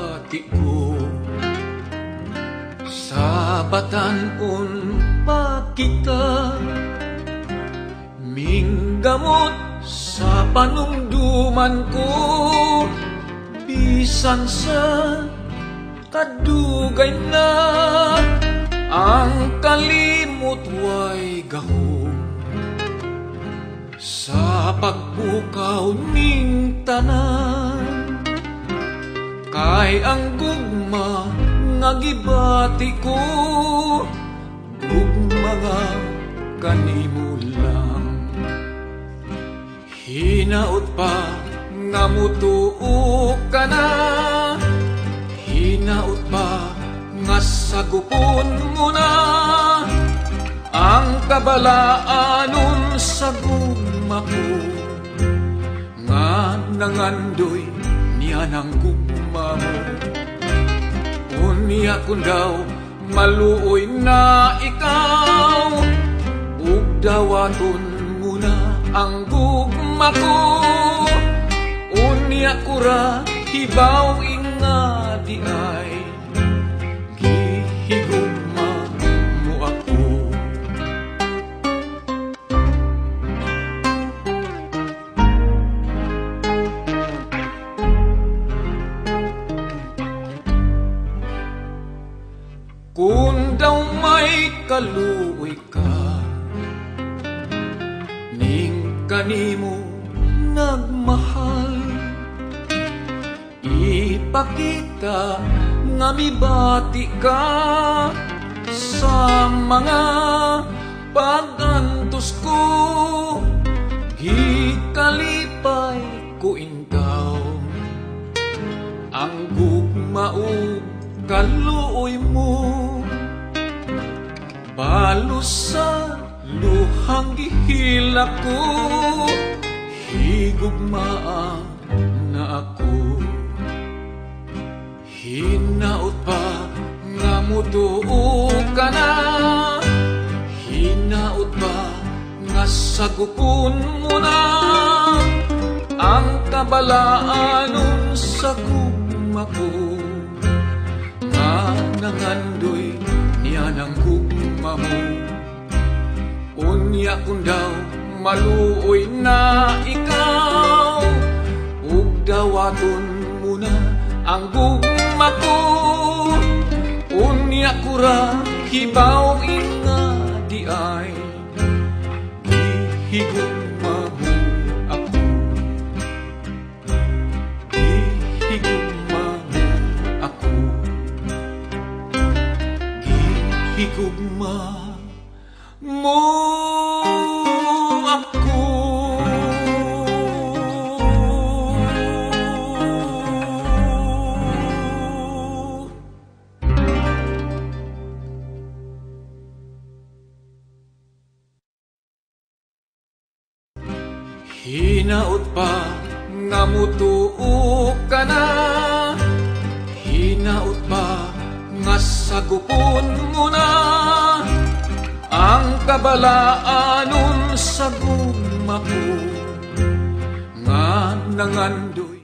gibati ko sa batan-on pa kita minggamot sa panumduman ko bisan sa kadugay na ang kalimot way gahom sa pagbukaw ning tanan kay ang gugma nga gibati ko gugma nga kanimo lang hinaot pa nga mutuo ka na hinaot pa nga sagupon mo na ang kabalaanon sa gugma ko nga nangandoy niya ng gugma mo unya kung daw maluoy na ikaw ug dawaton mo na ang gugma ko unya kura hibaw nga di ay gihigugma mo ako kung daw may kaluoy ka ning kanimo nagmahal ipakita nga mibati ka sa mga pagantos ko gikalipay ko intaw ang gugma ug kaluoy mo balos sa luhang gihilak ko higugmaan na ako hinaot pa nga mutuo ka na hinaot pa nga sagupon mo na ang kabalaanon sa gugma ko nga nangandoy niya ng gugma mo unya kung daw maluoy na ikaw ug dawaton mo na ang gugma ko unya kura hibaw nga di ay gihigugma mo ako gihigugma mo ako gihigugma mo ako hinaot pa nga mutuo ka na hinaot pa nga sagupon mo na ang kabalaanon sa gugma ko nga nangandoy